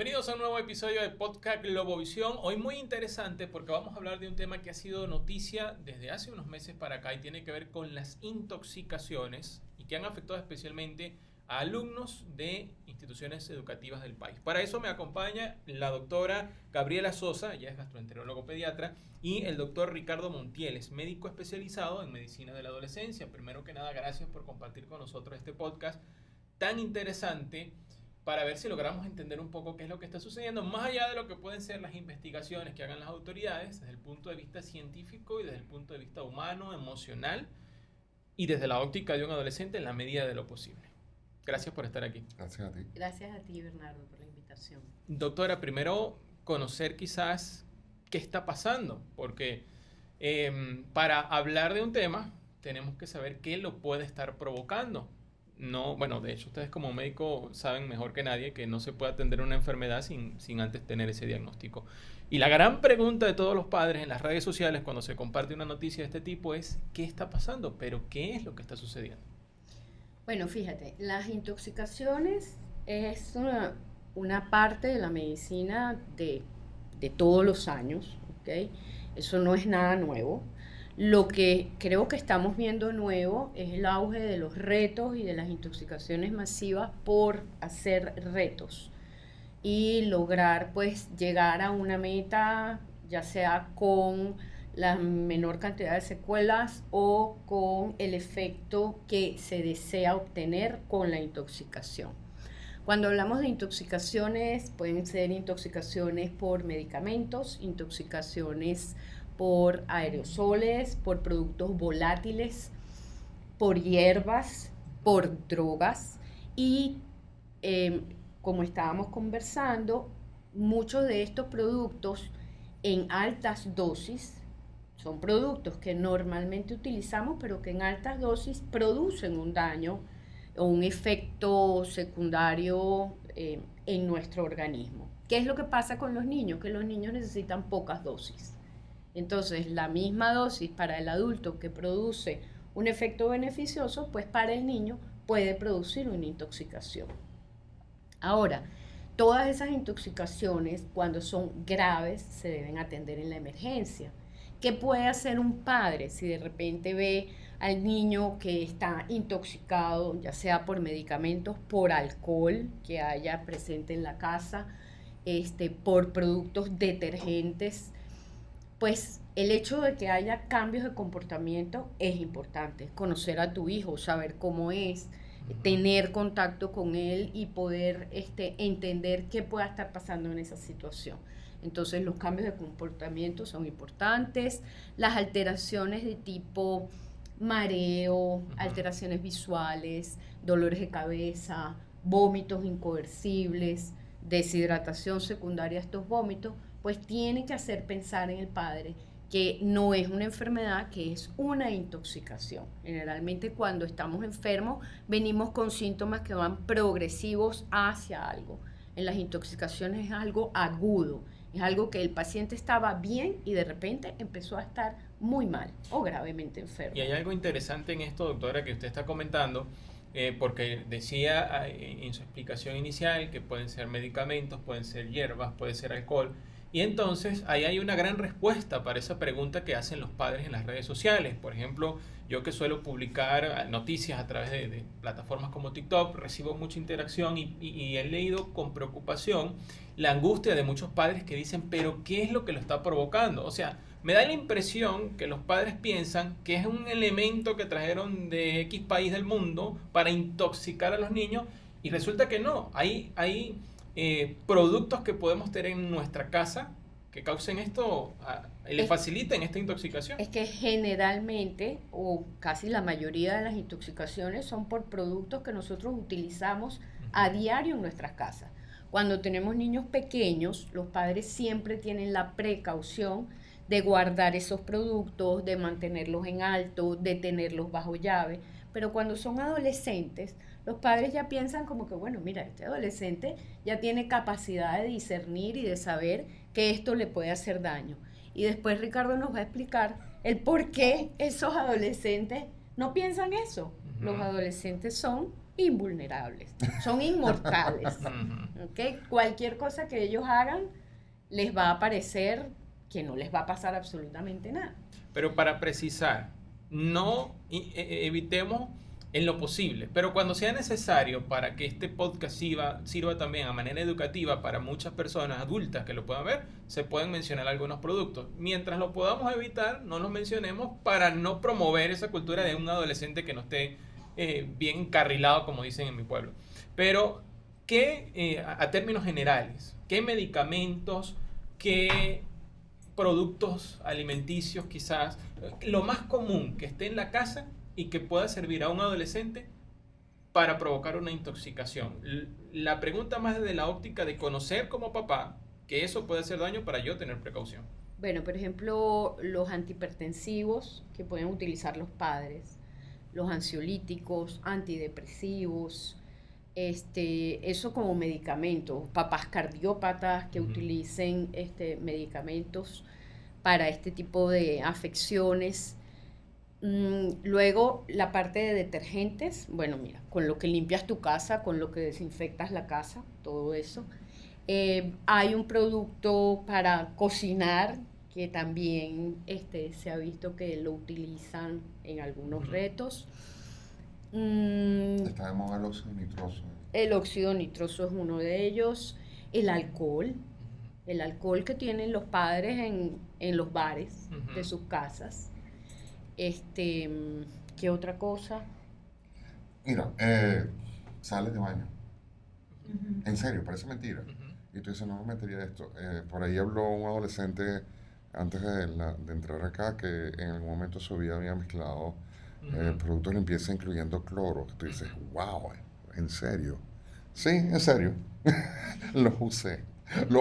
Bienvenidos a un nuevo episodio de Podcast Globovisión. Hoy muy interesante porque vamos a hablar de un tema que ha sido noticia desde hace unos meses para acá y tiene que ver con las intoxicaciones y que han afectado especialmente a alumnos de instituciones educativas del país. Para eso me acompaña la doctora Gabriela Sosa, ella es gastroenterólogo pediatra, y el doctor Ricardo Montieles, médico especializado en medicina de la adolescencia. Primero que nada, gracias por compartir con nosotros este podcast tan interesante para ver si logramos entender un poco qué es lo que está sucediendo, más allá de lo que pueden ser las investigaciones que hagan las autoridades, desde el punto de vista científico y desde el punto de vista humano, emocional, y desde la óptica de un adolescente en la medida de lo posible. Gracias por estar aquí. Gracias a ti. Gracias a ti, Bernardo, por la invitación. Doctora, primero conocer quizás qué está pasando, porque para hablar de un tema tenemos que saber qué lo puede estar provocando. No, bueno, de hecho, ustedes como médico saben mejor que nadie que no se puede atender una enfermedad sin antes tener ese diagnóstico. Y la gran pregunta de todos los padres en las redes sociales cuando se comparte una noticia de este tipo es ¿qué está pasando? Pero ¿qué es lo que está sucediendo? Bueno, fíjate, las intoxicaciones es una parte de la medicina de todos los años, ¿ok? Eso no es nada nuevo. Lo que creo que estamos viendo nuevo es el auge de los retos y de las intoxicaciones masivas por hacer retos y lograr pues llegar a una meta, ya sea con la menor cantidad de secuelas o con el efecto que se desea obtener con la intoxicación. Cuando hablamos de intoxicaciones, pueden ser intoxicaciones por medicamentos, intoxicaciones por aerosoles, por productos volátiles, por hierbas, por drogas y como estábamos conversando, muchos de estos productos en altas dosis son productos que normalmente utilizamos pero que en altas dosis producen un daño o un efecto secundario en nuestro organismo. ¿Qué es lo que pasa con los niños? Que los niños necesitan pocas dosis. Entonces, la misma dosis para el adulto que produce un efecto beneficioso, pues para el niño puede producir una intoxicación. Ahora, todas esas intoxicaciones, cuando son graves, se deben atender en la emergencia. ¿Qué puede hacer un padre si de repente ve al niño que está intoxicado, ya sea por medicamentos, por alcohol que haya presente en la casa, por productos detergentes? Pues el hecho de que haya cambios de comportamiento es importante. Conocer a tu hijo, saber cómo es, tener contacto con él y poder entender qué pueda estar pasando en esa situación. Entonces los cambios de comportamiento son importantes, las alteraciones de tipo mareo, alteraciones visuales, dolores de cabeza, vómitos incoercibles, deshidratación secundaria a estos vómitos, pues tiene que hacer pensar en el padre que no es una enfermedad, que es una intoxicación. Generalmente cuando estamos enfermos venimos con síntomas que van progresivos hacia algo. En las intoxicaciones es algo agudo, es algo que el paciente estaba bien y de repente empezó a estar muy mal o gravemente enfermo. Y hay algo interesante en esto, doctora, que usted está comentando, porque decía en su explicación inicial que pueden ser medicamentos, pueden ser hierbas, puede ser alcohol. Y entonces ahí hay una gran respuesta para esa pregunta que hacen los padres en las redes sociales. Por ejemplo, yo que suelo publicar noticias a través de plataformas como TikTok, recibo mucha interacción y he leído con preocupación la angustia de muchos padres que dicen, pero ¿qué es lo que lo está provocando? O sea, me da la impresión que los padres piensan que es un elemento que trajeron de X país del mundo para intoxicar a los niños y resulta que no. Hay productos que podemos tener en nuestra casa que causen esto, le faciliten esta intoxicación. Es que generalmente, o casi la mayoría de las intoxicaciones son por productos que nosotros utilizamos a diario en nuestras casas. Cuando tenemos niños pequeños, los padres siempre tienen la precaución de guardar esos productos, de mantenerlos en alto, de tenerlos bajo llave. Pero cuando son adolescentes, los padres ya piensan como que, bueno, mira, este adolescente ya tiene capacidad de discernir y de saber que esto le puede hacer daño. Y después Ricardo nos va a explicar el por qué esos adolescentes no piensan eso. Los adolescentes son invulnerables, son inmortales. ¿Okay? Cualquier cosa que ellos hagan les va a parecer que no les va a pasar absolutamente nada. Pero para precisar, no evitemos en lo posible, pero cuando sea necesario para que este podcast sirva también a manera educativa para muchas personas adultas que lo puedan ver, se pueden mencionar algunos productos. Mientras lo podamos evitar, no los mencionemos para no promover esa cultura de un adolescente que no esté bien encarrilado, como dicen en mi pueblo. Pero, a términos generales, qué medicamentos, qué productos alimenticios quizás, lo más común que esté en la casa y que pueda servir a un adolescente para provocar una intoxicación? La pregunta más desde la óptica de conocer como papá que eso puede hacer daño para yo tener precaución. Bueno, por ejemplo, los antihipertensivos que pueden utilizar los padres, los ansiolíticos, antidepresivos, eso como medicamentos, papás cardiópatas que utilicen medicamentos para este tipo de afecciones. Luego, la parte de detergentes, bueno, mira, con lo que limpias tu casa, con lo que desinfectas la casa, todo eso. Hay un producto para cocinar que también se ha visto que lo utilizan en algunos retos. Está de moda el óxido nitroso. El óxido nitroso es uno de ellos. El alcohol que tienen los padres en los bares de sus casas. ¿Qué otra cosa? Mira, sales de baño. En serio, parece mentira. Y tú dices, no me metería esto. Por ahí habló un adolescente antes de entrar acá que en algún momento su vida había mezclado productos de limpieza incluyendo cloro. Tú dices, wow, ¿en serio? Sí, en serio. Los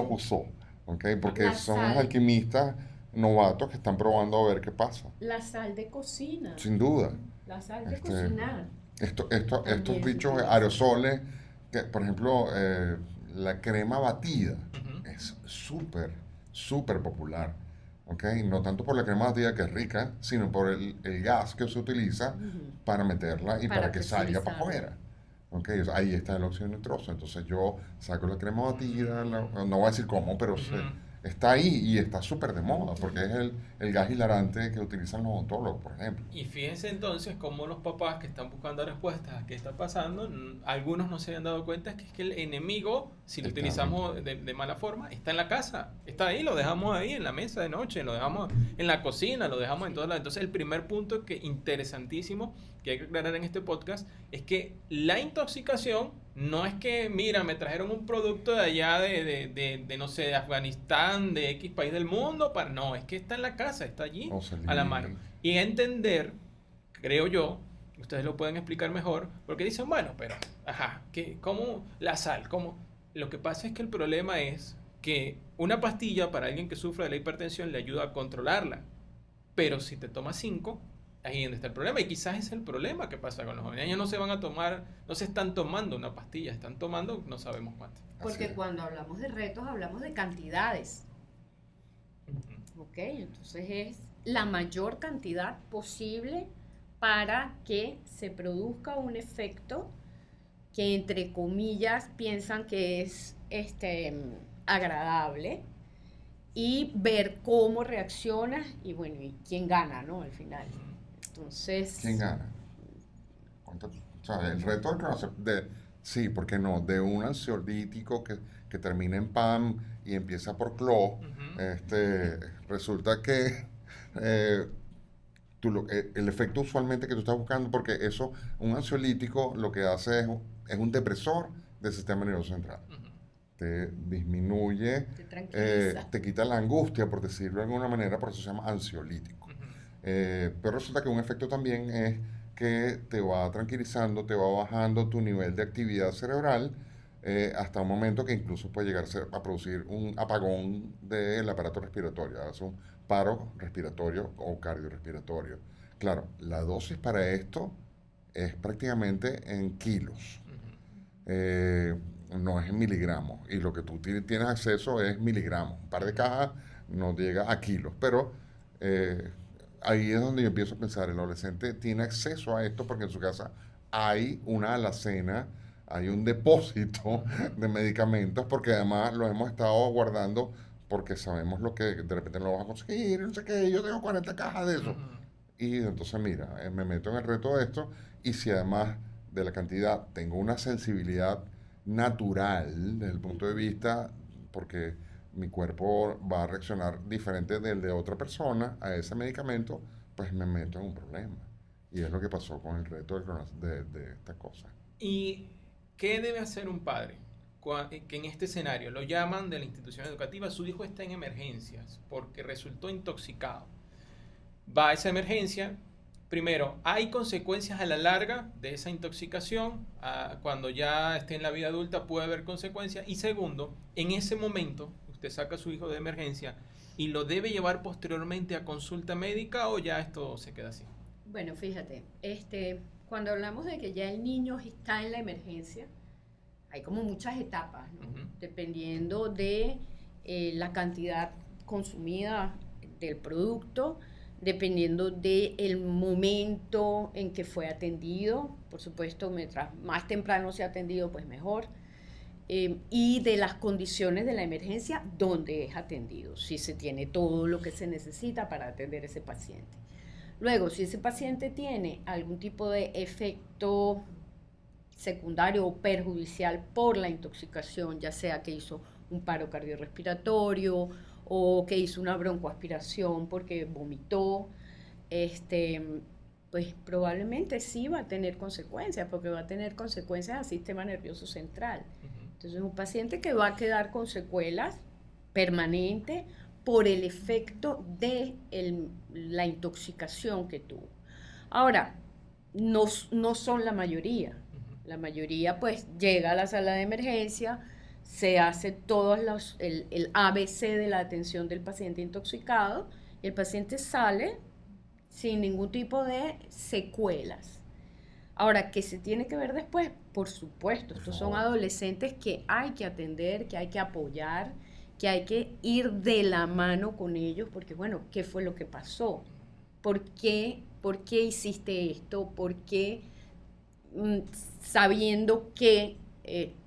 usó. ¿Okay? Porque son alquimistas novatos que están probando a ver qué pasa. La sal de cocina. Sin duda. La sal de cocinar. Estos bichos aerosoles, que, por ejemplo, la crema batida es súper popular. ¿Okay? No tanto por la crema batida que es rica, sino por el gas que se utiliza para meterla y para que salga para afuera. Okay, ahí está el óxido nitroso. Entonces yo saco la crema batida, no voy a decir cómo, pero está ahí y está súper de moda porque es el gas hilarante que utilizan los odontólogos, por ejemplo. Y fíjense entonces cómo los papás que están buscando respuestas a qué está pasando, algunos no se habían dado cuenta que es que el enemigo, si lo utilizamos de mala forma, está en la casa, está ahí, lo dejamos ahí en la mesa de noche, lo dejamos en la cocina, lo dejamos en todas las... Entonces el primer punto que interesantísimo que hay que aclarar en este podcast es que la intoxicación no es que, mira, me trajeron un producto de allá de no sé, de Afganistán, de X país del mundo, no, es que está en la casa, está allí a la mano. Y entender, creo yo, ustedes lo pueden explicar mejor, porque dicen, bueno, pero, ¿cómo la sal? ¿Cómo? Lo que pasa es que el problema es que una pastilla para alguien que sufre de la hipertensión le ayuda a controlarla, pero si te tomas 5, ahí es donde está el problema, y quizás es el problema que pasa con los jóvenes. Ellos no se están tomando una pastilla, están tomando no sabemos cuánto. Porque cuando hablamos de retos, hablamos de cantidades. ¿Ok? Entonces es la mayor cantidad posible para que se produzca un efecto que, entre comillas, piensan que es agradable, y ver cómo reacciona y bueno, y quién gana, ¿no? Al final. Entonces... ¿Quién gana? O sea, el reto sí, ¿por qué no? De un ansiolítico que termina en PAM y empieza por CLO, resulta que el efecto usualmente que tú estás buscando, porque un ansiolítico lo que hace es un depresor del sistema nervioso central. Te disminuye, te quita la angustia, por decirlo de alguna manera, por eso se llama ansiolítico. Pero resulta que un efecto también es que te va tranquilizando, te va bajando tu nivel de actividad cerebral hasta un momento que incluso puede llegar a producir un apagón del aparato respiratorio, hace un paro respiratorio o cardiorrespiratorio. Claro, la dosis para esto es prácticamente en kilos. No es en miligramos, y lo que tú tienes acceso es miligramos. Un par de cajas no llega a kilos, pero ahí es donde yo empiezo a pensar, el adolescente tiene acceso a esto porque en su casa hay una alacena, hay un depósito de medicamentos, porque además los hemos estado guardando porque sabemos lo que de repente no lo vas a conseguir, no sé qué, yo tengo 40 cajas de eso. Y entonces, mira, me meto en el reto de esto, y si además de la cantidad tengo una sensibilidad natural desde el punto de vista, porque mi cuerpo va a reaccionar diferente del de otra persona a ese medicamento, pues me meto en un problema. Y es lo que pasó con el reto de esta cosa. ¿Y qué debe hacer un padre que en este escenario lo llaman de la institución educativa, su hijo está en emergencias porque resultó intoxicado? Va a esa emergencia. Primero, ¿hay consecuencias a la larga de esa intoxicación? Cuando ya esté en la vida adulta puede haber consecuencias. Y segundo, en ese momento usted saca a su hijo de emergencia y lo debe llevar posteriormente a consulta médica, ¿o ya esto se queda así? Bueno, fíjate, cuando hablamos de que ya el niño está en la emergencia, hay como muchas etapas, ¿no? Dependiendo de la cantidad consumida del producto, dependiendo del momento en que fue atendido. Por supuesto, mientras más temprano sea atendido, pues mejor. Y de las condiciones de la emergencia donde es atendido, si se tiene todo lo que se necesita para atender a ese paciente. Luego, si ese paciente tiene algún tipo de efecto secundario o perjudicial por la intoxicación, ya sea que hizo un paro cardiorrespiratorio o que hizo una broncoaspiración porque vomitó, pues probablemente sí va a tener consecuencias, porque va a tener consecuencias al sistema nervioso central. Entonces, es un paciente que va a quedar con secuelas permanentes por el efecto de la intoxicación que tuvo. Ahora, no son la mayoría. La mayoría pues llega a la sala de emergencia, se hace todo el ABC de la atención del paciente intoxicado y el paciente sale sin ningún tipo de secuelas. Ahora, ¿qué se tiene que ver después? Por supuesto, estos son adolescentes que hay que atender, que hay que apoyar, que hay que ir de la mano con ellos, porque bueno, ¿qué fue lo que pasó? ¿Por qué hiciste esto? ¿Por qué, sabiendo que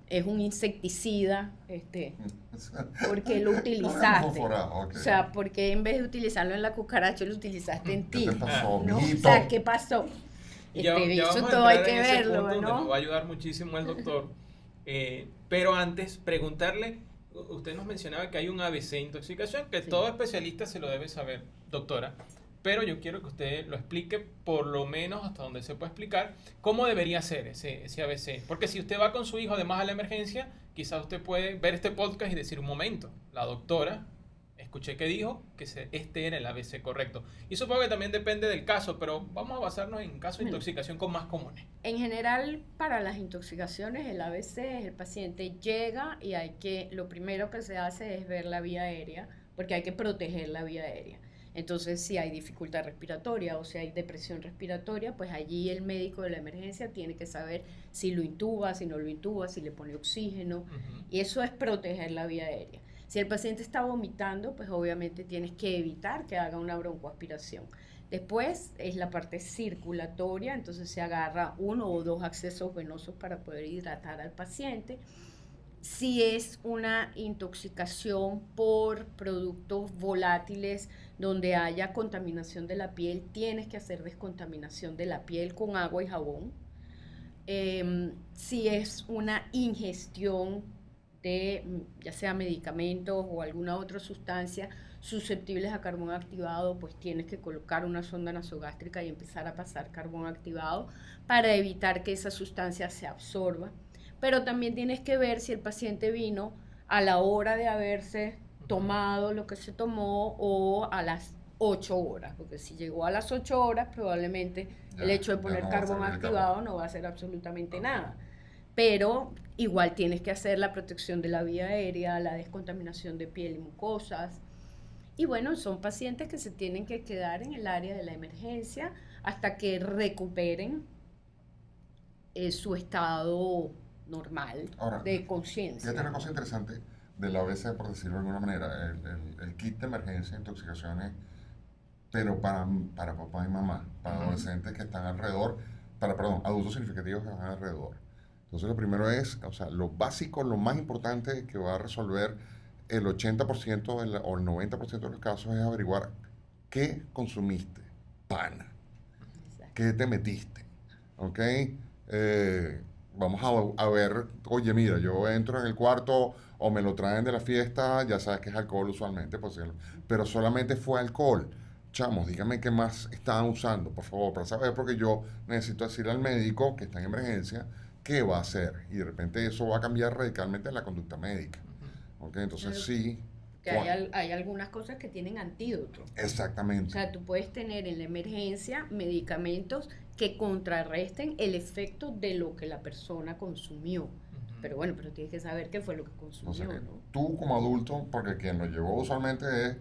es un insecticida, por qué lo utilizaste? O sea, ¿por qué en vez de utilizarlo en la cucaracha lo utilizaste en ti? ¿Qué te pasó, ¿no? O sea, ¿qué pasó? Ya eso todo hay que verlo, ¿no? Nos va a ayudar muchísimo el doctor. Pero antes, preguntarle, usted nos mencionaba que hay un ABC de intoxicación, que sí, todo especialista se lo debe saber, doctora. Pero yo quiero que usted lo explique, por lo menos hasta donde se puede explicar, cómo debería ser ese ABC. Porque si usted va con su hijo además a la emergencia, quizás usted puede ver este podcast y decir, un momento, la doctora, escuché que dijo que este era el ABC correcto. Y supongo que también depende del caso, pero vamos a basarnos en casos de intoxicación más comunes. En general, para las intoxicaciones, el ABC es el paciente llega y lo primero que se hace es ver la vía aérea, porque hay que proteger la vía aérea. Entonces, si hay dificultad respiratoria o si hay depresión respiratoria, pues allí el médico de la emergencia tiene que saber si lo intuba, si no lo intuba, si le pone oxígeno. Y eso es proteger la vía aérea. Si el paciente está vomitando, pues obviamente tienes que evitar que haga una broncoaspiración. Después es la parte circulatoria, entonces se agarra 1 o 2 accesos venosos para poder hidratar al paciente. Si es una intoxicación por productos volátiles donde haya contaminación de la piel, tienes que hacer descontaminación de la piel con agua y jabón. Si es una ingestión de ya sea medicamentos o alguna otra sustancia susceptibles a carbón activado, pues tienes que colocar una sonda nasogástrica y empezar a pasar carbón activado para evitar que esa sustancia se absorba. Pero también tienes que ver si el paciente vino a la hora de haberse tomado lo que se tomó o a las 8 horas, porque si llegó a las 8 horas, probablemente el hecho de poner carbón activado no va a hacer absolutamente nada. Pero igual tienes que hacer la protección de la vía aérea, la descontaminación de piel y mucosas. Y bueno, son pacientes que se tienen que quedar en el área de la emergencia hasta que recuperen su estado normal. Ahora, de conciencia. Fíjate una cosa interesante del ABC, por decirlo de alguna manera, el kit de emergencia, intoxicaciones, pero para papá y mamá, para adolescentes que están alrededor adultos significativos que van alrededor. Entonces lo primero es, o sea, lo básico, lo más importante que va a resolver el 80% o el 90% de los casos es averiguar qué consumiste, pana, qué te metiste, ¿ok? Vamos a ver, oye, mira, yo entro en el cuarto o me lo traen de la fiesta, ya sabes que es alcohol usualmente, pues, pero solamente fue alcohol. Chamos, dígame qué más estaban usando, por favor, para saber, porque yo necesito decirle al médico que está en emergencia qué va a hacer. Y de repente eso va a cambiar radicalmente la conducta médica. ¿Ok? Entonces sí. Que hay algunas cosas que tienen antídoto. Exactamente. O sea, tú puedes tener en la emergencia medicamentos que contrarresten el efecto de lo que la persona consumió. Pero bueno, pero tienes que saber qué fue lo que consumió, o sea que, ¿no? Tú como adulto, porque quien lo llevó usualmente es,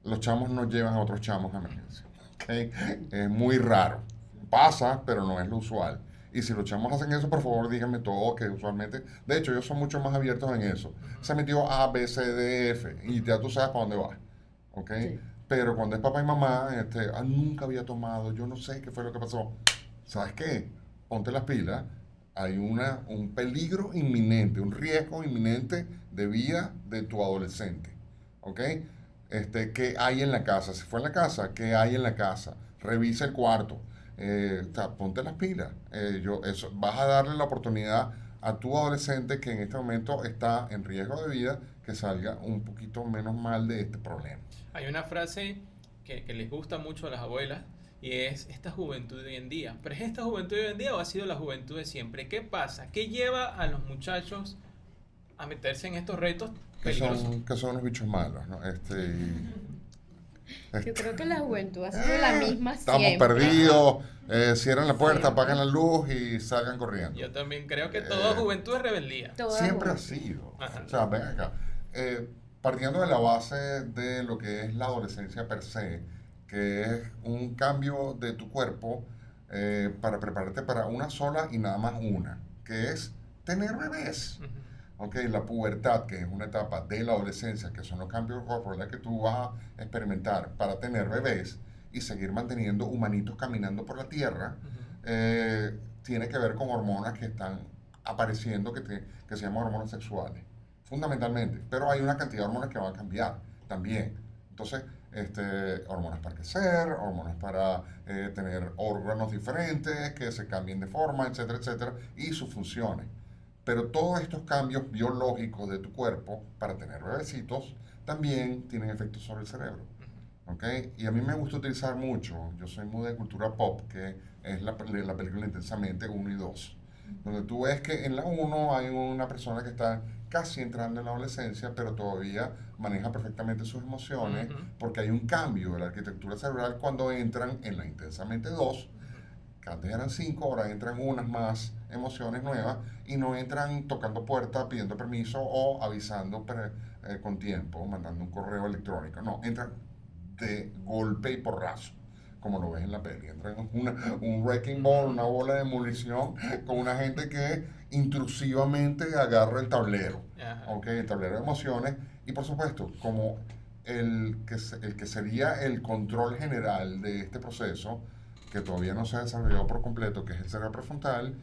los chamos no llevan a otros chamos a emergencia. ¿Okay? Es muy raro. Pasa, pero no es lo usual. Y si los chamos hacen eso, por favor, díganme todo, que usualmente, de hecho, ellos son mucho más abiertos en eso. Se metió A, B, C, D, F, y ya tú sabes para dónde va. ¿Ok? Sí. Pero cuando es papá y mamá, nunca había tomado, yo no sé qué fue lo que pasó. ¿Sabes qué? Ponte las pilas. Hay un peligro inminente, un riesgo inminente de vida de tu adolescente. ¿Ok? ¿Qué hay en la casa? Si fue en la casa, ¿qué hay en la casa? Revisa el cuarto. O sea, ponte las pilas. Vas a darle la oportunidad a tu adolescente que en este momento está en riesgo de vida, que salga un poquito menos mal de este problema. Hay una frase que les gusta mucho a las abuelas y es esta juventud de hoy en día. ¿Pero es esta juventud de hoy en día o ha sido la juventud de siempre? ¿Qué pasa? ¿Qué lleva a los muchachos a meterse en estos retos peligrosos? Que son unos bichos malos, ¿no? Yo creo que la juventud ha sido la misma estamos siempre. Estamos perdidos, cierran la puerta, apagan la luz y salgan corriendo. Yo también creo que toda juventud es rebeldía. Siempre ha sido. Ajá. O sea, ven acá. Partiendo de la base de lo que es la adolescencia per se, que es un cambio de tu cuerpo para prepararte para una sola y nada más una, que es tener bebés. Uh-huh. Okay, la pubertad, que es una etapa de la adolescencia, que son los cambios corporales que tú vas a experimentar para tener bebés y seguir manteniendo humanitos caminando por la tierra, uh-huh. Tiene que ver con hormonas que están apareciendo que se llaman hormonas sexuales, fundamentalmente. Pero hay una cantidad de hormonas que van a cambiar también. Entonces, hormonas para crecer, hormonas para tener órganos diferentes, que se cambien de forma, etcétera, etcétera, y sus funciones. Pero todos estos cambios biológicos de tu cuerpo para tener bebecitos también tienen efectos sobre el cerebro. ¿Okay? Y a mí me gusta utilizar mucho, yo soy muy de cultura pop, que es la película Intensamente 1 y 2, donde tú ves que en la 1 hay una persona que está casi entrando en la adolescencia, pero todavía maneja perfectamente sus emociones, uh-huh. porque hay un cambio de la arquitectura cerebral cuando entran en la Intensamente 2, que antes eran 5, ahora entran unas más emociones nuevas y no entran tocando puertas, pidiendo permiso o avisando con tiempo, mandando un correo electrónico. No, entran de golpe y porrazo, como lo ves en la peli. Entran un wrecking ball, una bola de munición con una gente que intrusivamente agarra el tablero, ¿okay? El tablero de emociones. Y por supuesto, como el que sería el control general de este proceso, que todavía no se ha desarrollado por completo, que es el cerebro prefrontal,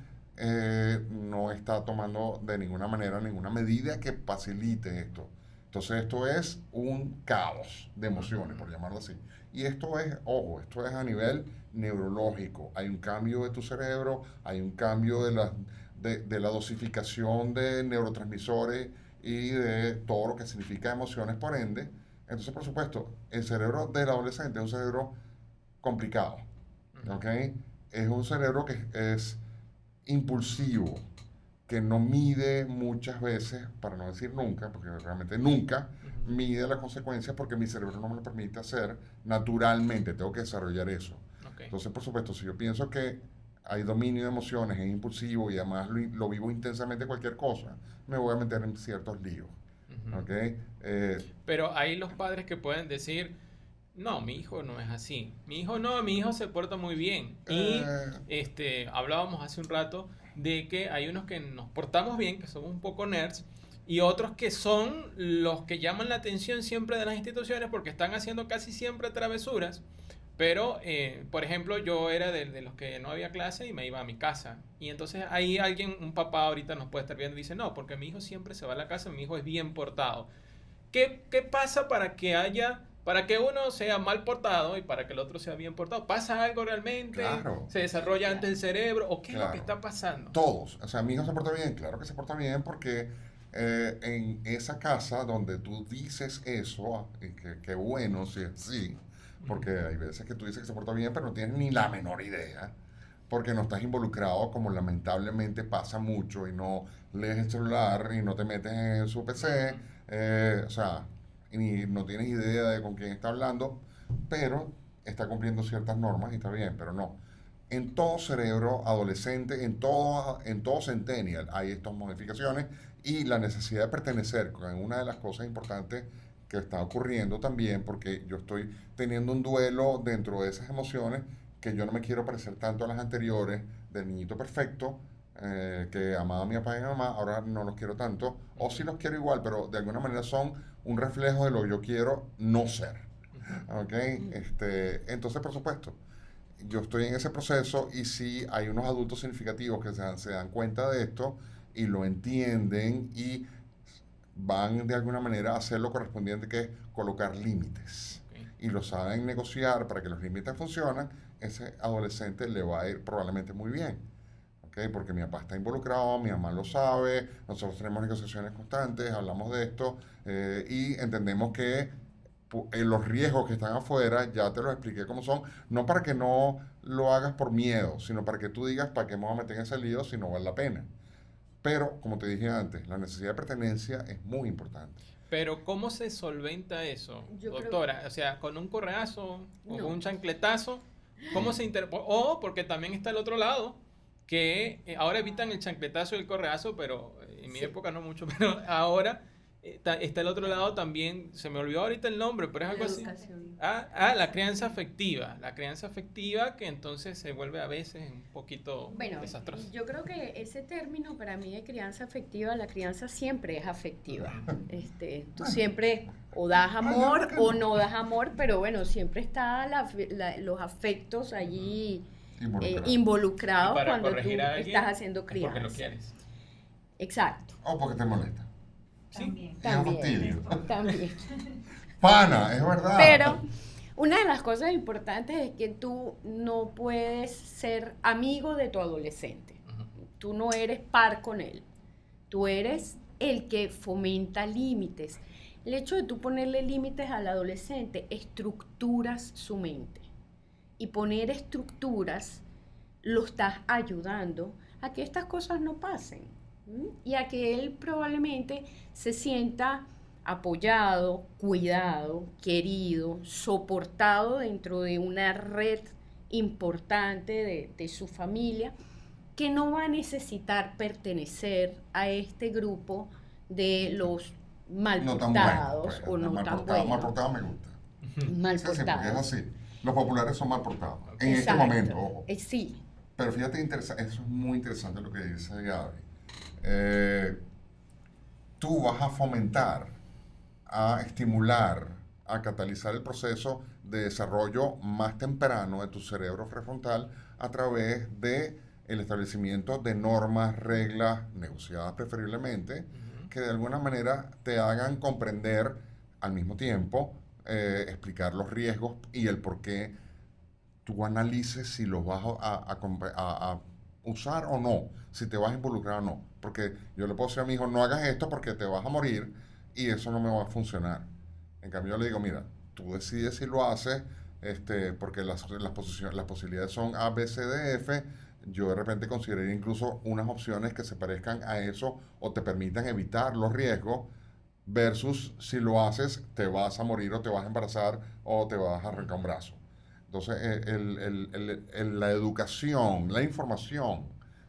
no está tomando de ninguna manera ninguna medida que facilite esto. Entonces esto es un caos de emociones, por llamarlo así. Y esto es, ojo, esto es a nivel neurológico. Hay un cambio de tu cerebro, hay un cambio de la dosificación de neurotransmisores y de todo lo que significa emociones, por ende. Entonces, por supuesto, el cerebro del adolescente es un cerebro complicado. ¿Okay? Es un cerebro que es impulsivo, que no mide muchas veces, para no decir nunca, porque realmente nunca mide las consecuencias, porque mi cerebro no me lo permite hacer naturalmente, tengo que desarrollar eso. Okay. Entonces, por supuesto, si yo pienso que hay dominio de emociones, es impulsivo y además lo vivo intensamente cualquier cosa, me voy a meter en ciertos líos. Uh-huh. ¿Okay? Pero hay los padres que pueden decir: no, mi hijo no es así. Mi hijo se porta muy bien. Y hablábamos hace un rato de que hay unos que nos portamos bien, que somos un poco nerds, y otros que son los que llaman la atención siempre de las instituciones porque están haciendo casi siempre travesuras, Pero, por ejemplo, yo era de los que no había clase y me iba a mi casa. Y entonces ahí alguien, un papá ahorita nos puede estar viendo y dice, no, porque mi hijo siempre se va a la casa, mi hijo es bien portado. ¿Qué pasa para que uno sea mal portado y para que el otro sea bien portado? ¿Pasa algo realmente? Claro. ¿Se desarrolla antes el cerebro? ¿O qué es lo que está pasando? Todos. O sea, mi hijo se porta bien, claro que se porta bien porque en esa casa donde tú dices eso, que bueno si es así, porque hay veces que tú dices que se porta bien, pero no tienes ni la menor idea, porque no estás involucrado, como lamentablemente pasa mucho, y no lees el celular y no te metes en su PC, o sea, y no tienes idea de con quién está hablando, pero está cumpliendo ciertas normas y está bien, pero no. En todo cerebro adolescente, en todo centennial, hay estas modificaciones y la necesidad de pertenecer, que es una de las cosas importantes que está ocurriendo también, porque yo estoy teniendo un duelo dentro de esas emociones, que yo no me quiero parecer tanto a las anteriores, del niñito perfecto, que amaba a mi papá y a mi mamá, ahora no los quiero tanto, o sí los quiero igual, pero de alguna manera son un reflejo de lo que yo quiero no ser. ¿Ok? Entonces, por supuesto, yo estoy en ese proceso y sí hay unos adultos significativos que se dan cuenta de esto y lo entienden y van de alguna manera a hacer lo correspondiente, que es colocar límites. Okay. Y lo saben negociar para que los límites funcionen. Ese adolescente le va a ir probablemente muy bien. ¿Okay? Porque mi papá está involucrado, mi mamá lo sabe, nosotros tenemos negociaciones constantes, hablamos de esto y entendemos que los riesgos que están afuera, ya te los expliqué cómo son, no para que no lo hagas por miedo, sino para que tú digas, ¿para qué me voy a meter en ese lío si no vale la pena? Pero, como te dije antes, la necesidad de pertenencia es muy importante. Pero, ¿cómo se solventa eso, doctora? O sea, ¿con un correazo o con un chancletazo? ¿Cómo se O porque también está el otro lado, que ahora evitan el chancletazo y el correazo, pero en mi época no mucho, pero ahora está el otro lado también, se me olvidó ahorita el nombre, pero es algo así. La crianza afectiva. La crianza afectiva, que entonces se vuelve a veces un poquito desastrosa. Yo creo que ese término para mí de crianza afectiva, la crianza siempre es afectiva. Tú siempre o das amor o no das amor, pero bueno, siempre está los afectos allí involucrados cuando tú estás haciendo crianza. Porque lo quieres. Exacto. O porque te molesta. Sí, también. Pana, es verdad. Pero una de las cosas importantes es que tú no puedes ser amigo de tu adolescente. Tú no eres par con él. Tú eres el que fomenta límites. El hecho de tú ponerle límites al adolescente estructuras su mente. Y poner estructuras lo estás ayudando a que estas cosas no pasen. Y a que él probablemente se sienta apoyado, cuidado, querido, soportado dentro de una red importante de su familia, que no va a necesitar pertenecer a este grupo de los mal portados o no tan buenos. Mal portado me gusta. Mal portado. Sí, porque es así. Los populares son mal portados. En este momento, ojo. Sí. Pero fíjate, eso es muy interesante lo que dice Gaby. Tú vas a fomentar, a estimular, a catalizar el proceso de desarrollo más temprano de tu cerebro prefrontal a través de el establecimiento de normas, reglas, negociadas preferiblemente, que de alguna manera te hagan comprender al mismo tiempo, explicar los riesgos y el por qué tú analices si los vas a usar o no, si te vas a involucrar o no. Porque yo le puedo decir a mi hijo, no hagas esto porque te vas a morir y eso no me va a funcionar. En cambio, yo le digo, mira, tú decides si lo haces, porque las posibilidades son A, B, C, D, F. Yo de repente consideraría incluso unas opciones que se parezcan a eso o te permitan evitar los riesgos, versus si lo haces, te vas a morir o te vas a embarazar o te vas a arrancar un brazo. Entonces, la educación, la información,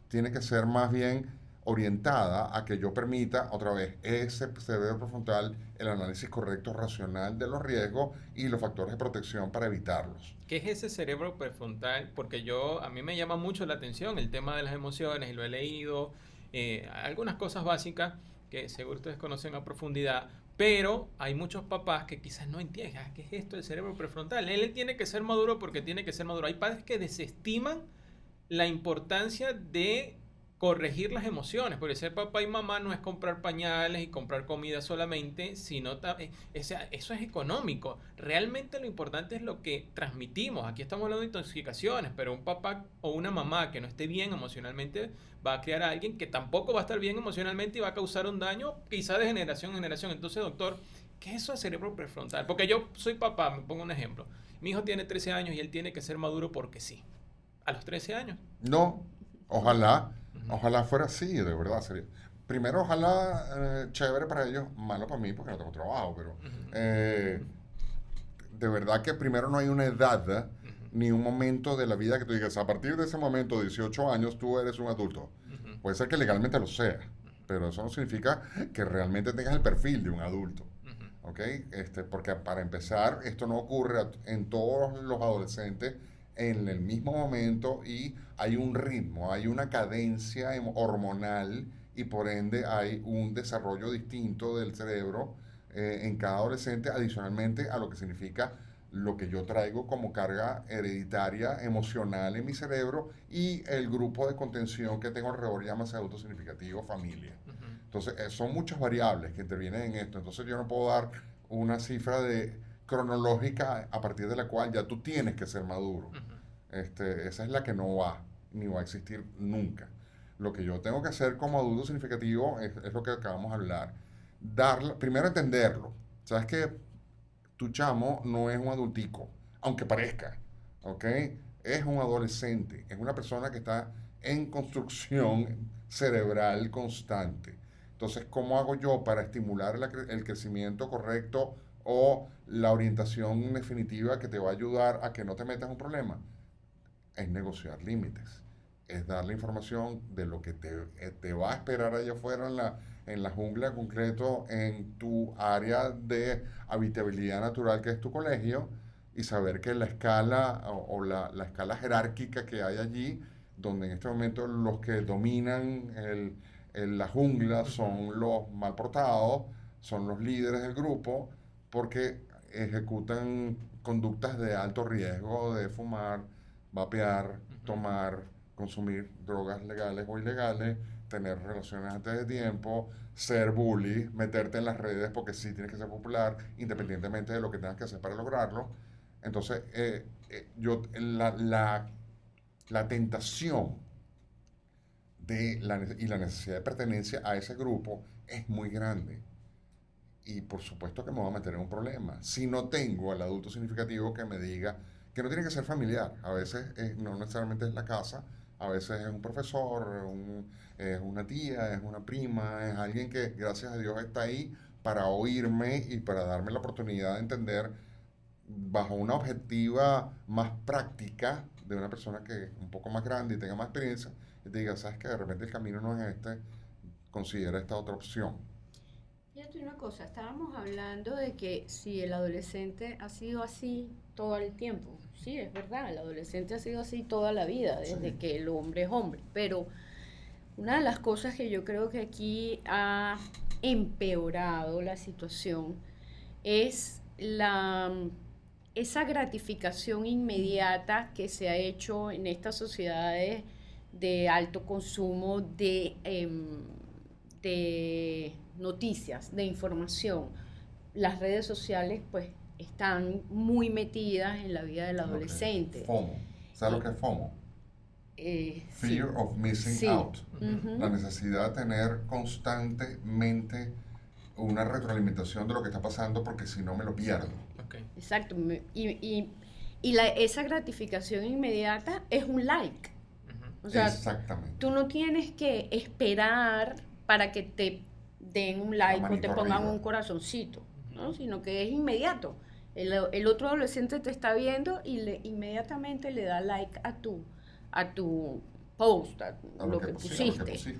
tiene que ser más bien orientada a que yo permita, otra vez, ese cerebro prefrontal, el análisis correcto, racional de los riesgos y los factores de protección para evitarlos. ¿Qué es ese cerebro prefrontal? Porque a mí me llama mucho la atención el tema de las emociones, y lo he leído, algunas cosas básicas que seguro ustedes conocen a profundidad, Pero hay muchos papás que quizás no entienden, ¿qué es esto del cerebro prefrontal? Él tiene que ser maduro porque tiene que ser maduro. Hay padres que desestiman la importancia de corregir las emociones, porque ser papá y mamá no es comprar pañales y comprar comida solamente, sino eso es económico. Realmente lo importante es lo que transmitimos. Aquí estamos hablando de intoxicaciones, pero un papá o una mamá que no esté bien emocionalmente va a criar a alguien que tampoco va a estar bien emocionalmente y va a causar un daño quizá de generación en generación. Entonces, doctor, ¿qué es eso de cerebro prefrontal? Porque yo soy papá, me pongo un ejemplo. Mi hijo tiene 13 años y él tiene que ser maduro porque sí. ¿A los 13 años? No, ojalá fuera así, de verdad. Sería. Primero, ojalá chévere para ellos, malo para mí porque no tengo trabajo, pero de verdad que primero no hay una edad ni un momento de la vida que tú digas, a partir de ese momento, 18 años, tú eres un adulto. Puede ser que legalmente lo sea, pero eso no significa que realmente tengas el perfil de un adulto. ¿Ok? Porque para empezar, esto no ocurre en todos los adolescentes en el mismo momento y hay un ritmo, hay una cadencia hormonal y por ende hay un desarrollo distinto del cerebro en cada adolescente, adicionalmente a lo que significa lo que yo traigo como carga hereditaria emocional en mi cerebro y el grupo de contención que tengo alrededor llámase adulto significativo, familia. Entonces, son muchas variables que intervienen en esto. Entonces, yo no puedo dar una cifra cronológica a partir de la cual ya tú tienes que ser maduro. Esa es la que no va, ni va a existir nunca. Lo que yo tengo que hacer como adulto significativo es lo que acabamos de hablar. Primero entenderlo. Sabes que tu chamo no es un adultico, aunque parezca, ¿ok? Es un adolescente, es una persona que está en construcción cerebral constante. Entonces, ¿cómo hago yo para estimular el crecimiento correcto o la orientación definitiva que te va a ayudar a que no te metas en un problema? Es negociar límites, es darle información de lo que te va a esperar allá afuera en la jungla en concreto, en tu área de habitabilidad natural que es tu colegio, y saber que la escala o la escala jerárquica que hay allí, donde en este momento los que dominan la jungla son los mal portados, son los líderes del grupo, porque ejecutan conductas de alto riesgo de fumar, vapear, tomar, consumir drogas legales o ilegales, tener relaciones antes de tiempo, ser bully, meterte en las redes porque sí tienes que ser popular, independientemente de lo que tengas que hacer para lograrlo. Entonces, la tentación y la necesidad de pertenencia a ese grupo es muy grande. Y por supuesto que me voy a meter en un problema. Si no tengo al adulto significativo que me diga que no tiene que ser familiar, a veces no necesariamente es la casa, a veces es un profesor, es una tía, es una prima, es alguien que gracias a Dios está ahí para oírme y para darme la oportunidad de entender bajo una objetiva más práctica de una persona que es un poco más grande y tenga más experiencia y te diga, sabes que de repente el camino no es considera esta otra opción. Fíjate una cosa, estábamos hablando de que si el adolescente ha sido así todo el tiempo, sí, es verdad, el adolescente ha sido así toda la vida, desde que el hombre es hombre, pero una de las cosas que yo creo que aquí ha empeorado la situación es esa gratificación inmediata que se ha hecho en estas sociedades de alto consumo de noticias, de información. Las redes sociales pues están muy metidas en la vida del adolescente. FOMO. ¿Sabes lo que es FOMO? Fear of missing out. La necesidad de tener constantemente una retroalimentación de lo que está pasando porque si no me lo pierdo. Exacto. Y esa gratificación inmediata es un like. O sea, exactamente. Tú no tienes que esperar para que te den un like o te pongan un corazoncito, ¿no? Sino que es inmediato. El otro adolescente te está viendo y inmediatamente le da like a tu post, a lo que pusiste.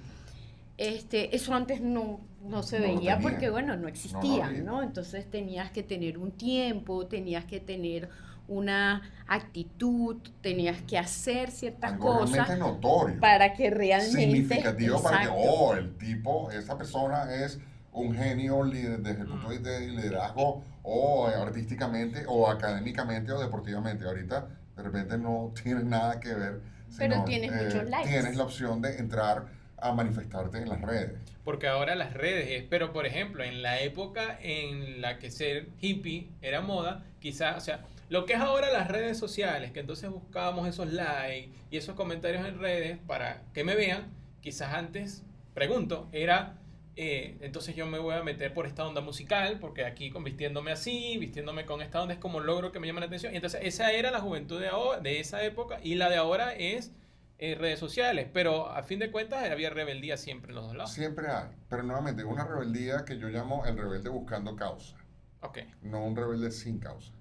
Eso antes no se veía porque, bueno, no existía, ¿no? Entonces tenías que tener un tiempo, tenías que tener una actitud, tenías que hacer ciertas cosas notorio, para que realmente significativo, exacto, para que el tipo, esa persona es un genio desde el punto de vista de liderazgo o artísticamente o académicamente o deportivamente. Ahorita de repente no tienes nada que ver. Pero tienes muchos likes. Tienes la opción de entrar a manifestarte en las redes. Porque ahora las redes, pero por ejemplo, en la época en la que ser hippie era moda, quizás, o sea, lo que es ahora las redes sociales, que entonces buscábamos esos likes y esos comentarios en redes para que me vean, quizás antes, pregunto, era, entonces yo me voy a meter por esta onda musical, porque aquí vistiéndome así, vistiéndome con esta onda es como logro que me llama la atención. Y entonces esa era la juventud de esa época y la de ahora es redes sociales, pero a fin de cuentas había rebeldía siempre en los dos lados. Siempre hay, pero nuevamente una rebeldía que yo llamo el rebelde buscando causa. Ok. No un rebelde sin causa.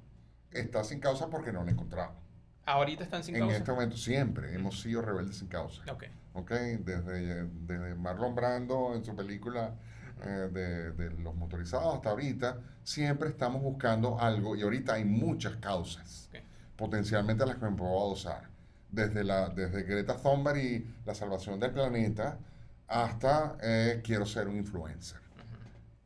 Está sin causa porque no la encontramos. Ahorita están sin causa. En este momento siempre hemos sido rebeldes sin causa. Ok. Desde Marlon Brando en su película de los motorizados hasta ahorita, siempre estamos buscando algo y ahorita hay muchas causas potencialmente a las que me puedo adosar. Desde Greta Thunberg y la salvación del planeta hasta quiero ser un influencer.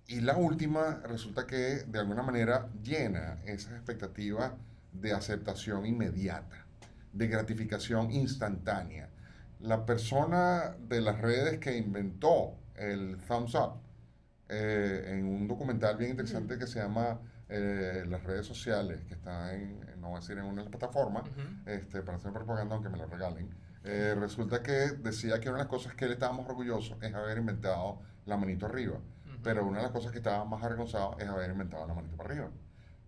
Y la última resulta que de alguna manera llena esas expectativas de aceptación inmediata, de gratificación instantánea. La persona de las redes que inventó el thumbs up, en un documental bien interesante que se llama Las redes sociales, que está no voy a decir en una de las plataformas, para hacer propaganda aunque me lo regalen, resulta que decía que una de las cosas que él estaba más orgulloso es haber inventado la manito arriba, pero una de las cosas que estaba más avergonzado es haber inventado la manito para arriba.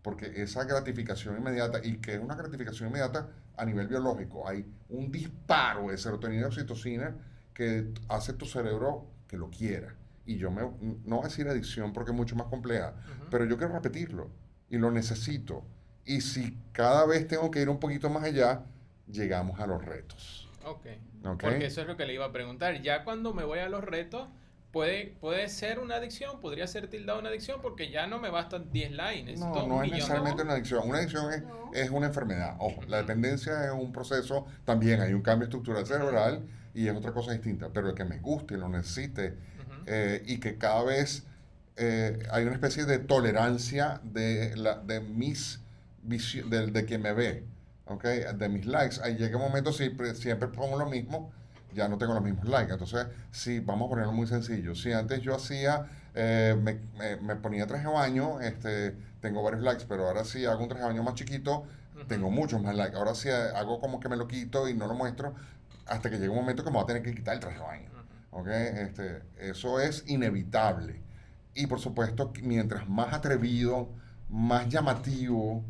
Porque esa gratificación inmediata, y que es una gratificación inmediata a nivel biológico, hay un disparo de serotonina y oxitocina que hace tu cerebro que lo quiera. Y no voy a decir adicción porque es mucho más compleja, pero yo quiero repetirlo y lo necesito. Y si cada vez tengo que ir un poquito más allá, llegamos a los retos. Ok. Porque eso es lo que le iba a preguntar. Ya cuando me voy a los retos, puede ser una adicción, podría ser tildado una adicción porque ya no me bastan 10 likes. No es necesariamente una adicción. Una adicción es una enfermedad. Ojo, la dependencia es un proceso, también hay un cambio estructural cerebral y es otra cosa distinta. Pero el que me guste, lo necesite y que cada vez hay una especie de tolerancia de quien me ve, de mis likes. Ahí llega un momento, siempre pongo lo mismo, ya no tengo los mismos likes. Entonces, sí, vamos a ponerlo muy sencillo. Si antes yo hacía, me ponía traje de baño, tengo varios likes, pero ahora sí hago un traje de baño más chiquito, tengo muchos más likes. Ahora sí hago como que me lo quito y no lo muestro hasta que llegue un momento que me voy a tener que quitar el traje de baño. Eso es inevitable. Y por supuesto, mientras más atrevido, más llamativo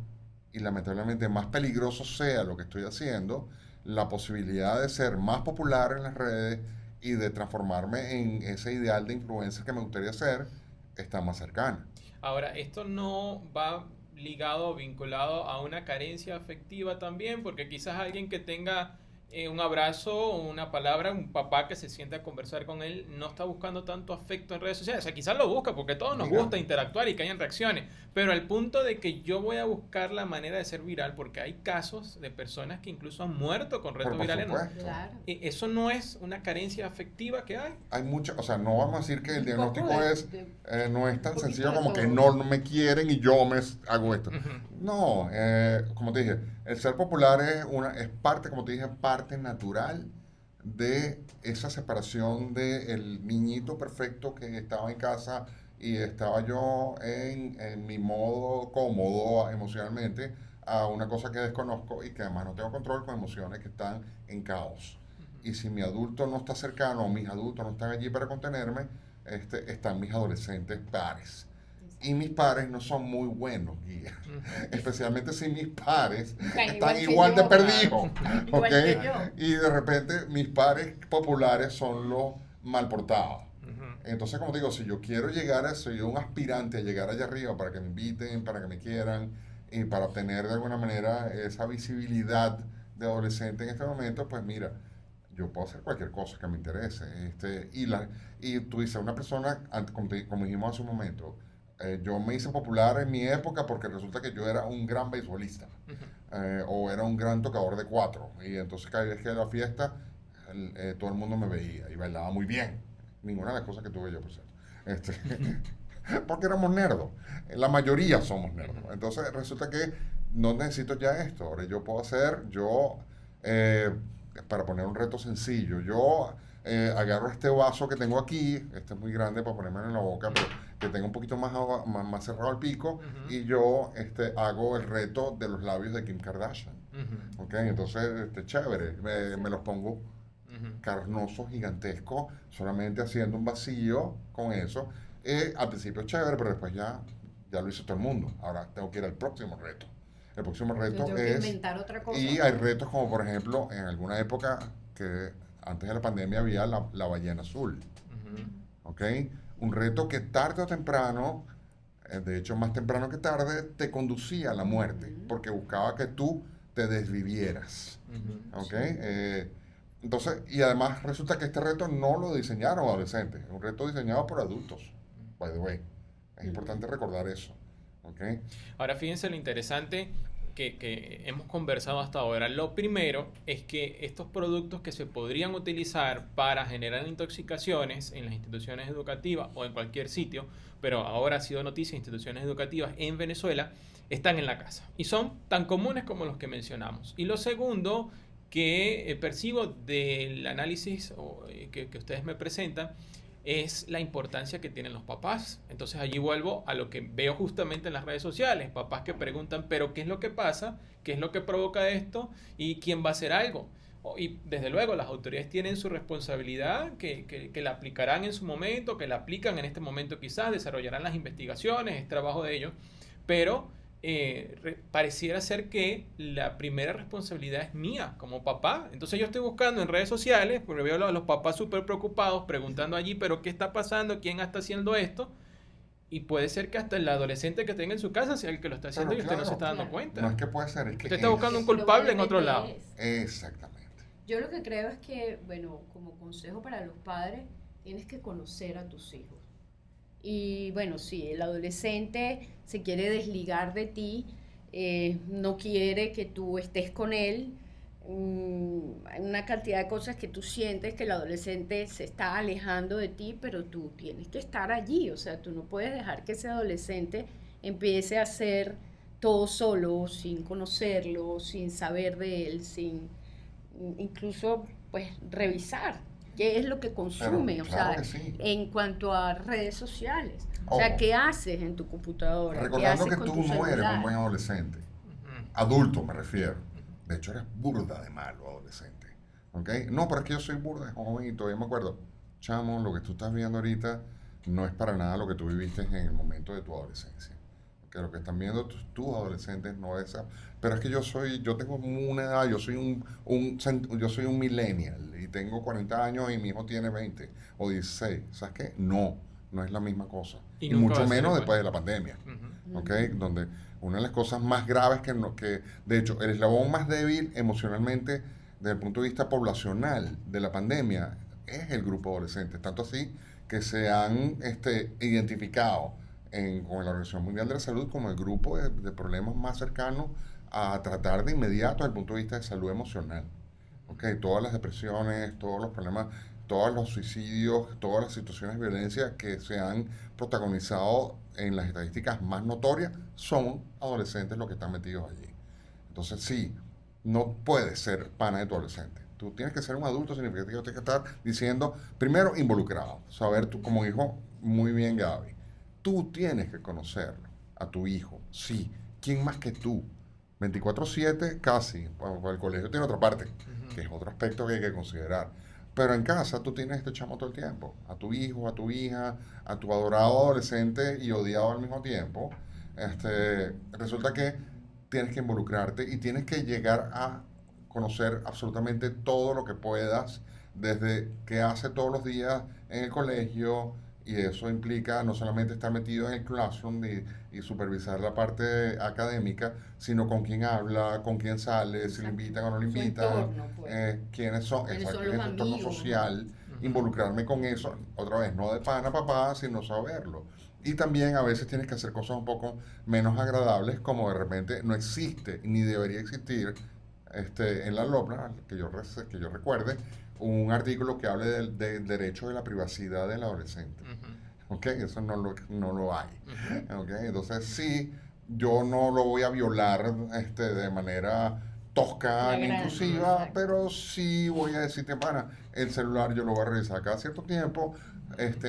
y lamentablemente más peligroso sea lo que estoy haciendo, la posibilidad de ser más popular en las redes y de transformarme en ese ideal de influencer que me gustaría ser está más cercana. Ahora, esto no va ligado o vinculado a una carencia afectiva también, porque quizás alguien que tenga un abrazo, una palabra, un papá que se sienta a conversar con él, no está buscando tanto afecto en redes sociales. O sea, quizás lo busca porque a todos nos gusta interactuar y que hayan reacciones, pero al punto de que yo voy a buscar la manera de ser viral, porque hay casos de personas que incluso han muerto con retos virales. Claro. ¿Eso no es una carencia afectiva que hay? Hay mucha, o sea, no vamos a decir que el diagnóstico no es tan sencillo como que no me quieren y yo me hago esto. No, como te dije, el ser popular es parte, como te dije, parte natural de esa separación del niñito perfecto que estaba en casa y estaba yo en mi modo cómodo emocionalmente a una cosa que desconozco y que además no tengo control con emociones que están en caos. Y si mi adulto no está cercano o mis adultos no están allí para contenerme, están mis adolescentes pares. Y mis pares no son muy buenos guías, especialmente si mis pares están igual de perdidos, y de repente mis pares populares son los mal portados. Entonces, como digo, si yo quiero soy un aspirante a llegar allá arriba para que me inviten, para que me quieran y para obtener de alguna manera esa visibilidad de adolescente en este momento, pues mira, yo puedo hacer cualquier cosa que me interese. Y tú dices, una persona, como dijimos hace un momento, yo me hice popular en mi época porque resulta que yo era un gran beisbolista o era un gran tocador de cuatro y entonces cada vez que era la fiesta todo el mundo me veía y bailaba muy bien, ninguna de las cosas que tuve yo, por cierto. Porque éramos nerdos. La mayoría somos nerdos. Entonces resulta que no necesito ya esto. Ahora yo puedo hacer, para poner un reto sencillo, agarro este vaso que tengo aquí, este es muy grande para ponerme en la boca, pero que tengo un poquito más cerrado el pico, y yo hago el reto de los labios de Kim Kardashian. ¿Okay? Entonces, chévere, me los pongo carnosos, gigantescos, solamente haciendo un vacío con eso. Al principio chévere, pero después ya lo hizo todo el mundo. Ahora tengo que ir al próximo reto. El próximo reto tengo que inventar otra cosa. Y hay retos como, por ejemplo, en alguna época que antes de la pandemia había la ballena azul. ¿Ok? Un reto que tarde o temprano, de hecho más temprano que tarde, te conducía a la muerte, porque buscaba que tú te desvivieras. ¿Ok? Entonces, y además resulta que este reto no lo diseñaron adolescentes, es un reto diseñado por adultos, by the way. Es importante recordar eso. ¿Okay? Ahora fíjense lo interesante que hemos conversado hasta ahora. Lo primero es que estos productos que se podrían utilizar para generar intoxicaciones en las instituciones educativas o en cualquier sitio, pero ahora ha sido noticia, instituciones educativas en Venezuela, están en la casa y son tan comunes como los que mencionamos. Y lo segundo que percibo del análisis que ustedes me presentan es la importancia que tienen los papás. Entonces allí vuelvo a lo que veo justamente en las redes sociales, papás que preguntan, pero ¿qué es lo que pasa? ¿Qué es lo que provoca esto? ¿Y quién va a hacer algo? Y desde luego las autoridades tienen su responsabilidad, que la aplicarán en su momento, que la aplican en este momento quizás, desarrollarán las investigaciones, es trabajo de ellos, pero pareciera ser que la primera responsabilidad es mía como papá. Entonces yo estoy buscando en redes sociales, porque veo a los papás súper preocupados preguntando allí, pero ¿qué está pasando? ¿Quién está haciendo esto? Y puede ser que hasta el adolescente que tenga en su casa sea el que lo está haciendo, pero y usted no se está dando cuenta. No es que puede ser, es que usted está buscando un culpable en otro lado. Exactamente. Yo lo que creo es que, bueno, como consejo para los padres, tienes que conocer a tus hijos. Y bueno, si el adolescente se quiere desligar de ti, no quiere que tú estés con él, hay una cantidad de cosas que tú sientes que el adolescente se está alejando de ti, pero tú tienes que estar allí. O sea, tú no puedes dejar que ese adolescente empiece a hacer todo solo, sin conocerlo, sin saber de él, sin incluso pues revisar qué es lo que consume, pero, claro, o sea, sí, en cuanto a redes sociales. O sea, ¿qué haces en tu computadora? Recordando que tú no eres un buen adolescente. Adulto me refiero. De hecho, eres burda de malo adolescente. ¿Ok? No, pero es que yo soy burda de joven y todavía me acuerdo. Chamo, lo que tú estás viendo ahorita no es para nada lo que tú viviste en el momento de tu adolescencia. Que lo que están viendo tus adolescentes no es... Pero es que yo tengo una edad, yo soy un millennial y tengo 40 años y mi hijo tiene 20 o 16. ¿Sabes qué? No es la misma cosa. Y mucho menos después de la pandemia. ¿Ok? Donde una de las cosas más graves que de hecho, el eslabón más débil emocionalmente desde el punto de vista poblacional de la pandemia es el grupo adolescente. Tanto así que se han identificado con la Organización Mundial de la Salud como el grupo de problemas más cercanos a tratar de inmediato desde el punto de vista de salud emocional. ¿Okay? Todas las depresiones, todos los problemas, todos los suicidios, todas las situaciones de violencia que se han protagonizado en las estadísticas más notorias son adolescentes los que están metidos allí. Entonces sí, no puedes ser pana de tu adolescente. Tú tienes que ser un adulto significativo, tienes que estar diciendo, primero, involucrado. Saber tú, como dijo muy bien Gaby, tú tienes que conocerlo, a tu hijo, sí. ¿Quién más que tú? 24/7 casi, bueno, el colegio tiene otra parte, que es otro aspecto que hay que considerar. Pero en casa tú tienes este chamo todo el tiempo, a tu hijo, a tu hija, a tu adorado adolescente y odiado al mismo tiempo. Resulta que tienes que involucrarte y tienes que llegar a conocer absolutamente todo lo que puedas, desde qué hace todos los días en el colegio, y eso implica no solamente estar metido en el classroom y supervisar la parte académica, sino con quién habla, con quién sale, exacto, si le invitan o no le invitan, entorno, pues. quiénes son, exacto, en el entorno social, involucrarme con eso, otra vez, no de pana papá, sino saberlo. Y también a veces tienes que hacer cosas un poco menos agradables, como de repente no existe ni debería existir en la LOPNA, que yo recuerde, un artículo que hable del derecho de la privacidad del adolescente. ¿ok? Eso no lo hay, ¿ok? Entonces, sí, yo no lo voy a violar de manera tosca ni intrusiva, pero sí voy a decirte, pana, el celular yo lo voy a revisar cada cierto tiempo.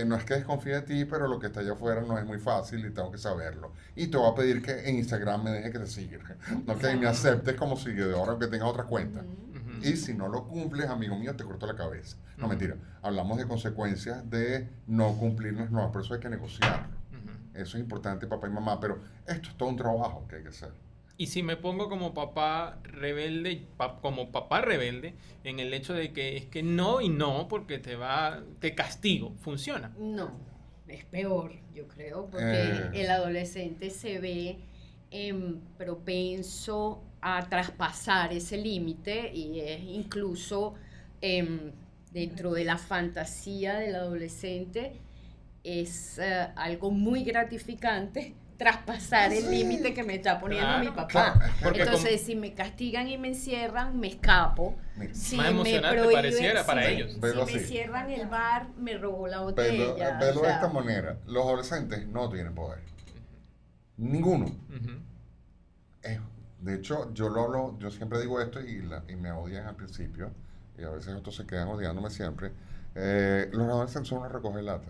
No es que desconfíe de ti, pero lo que está allá afuera no es muy fácil y tengo que saberlo. Y te voy a pedir que en Instagram me deje que te siga, ¿ok? Me aceptes como seguidor, aunque tengas otra cuenta. Y si no lo cumples, amigo mío, te corto la cabeza. No, mentira. Hablamos de consecuencias de no cumplir las normas, por eso hay que negociarlo. Eso es importante, papá y mamá, pero esto es todo un trabajo que hay que hacer. Y si me pongo como papá rebelde, en el hecho de que es que no y no, porque te castigo, ¿funciona? No, es peor, yo creo, porque el adolescente se ve propenso a traspasar ese límite y es incluso dentro de la fantasía del adolescente es algo muy gratificante traspasar el límite que me está poniendo mi papá. Entonces, si me castigan y me encierran, me escapo. Si más emocionante me pareciera para ellos. Si me cierran el bar, me robo la botella. Velo de esta manera. Los adolescentes no tienen poder. Ninguno. De hecho, yo siempre digo esto y me odian al principio, y a veces otros se quedan odiándome siempre. Los adolescentes son una recoge lata.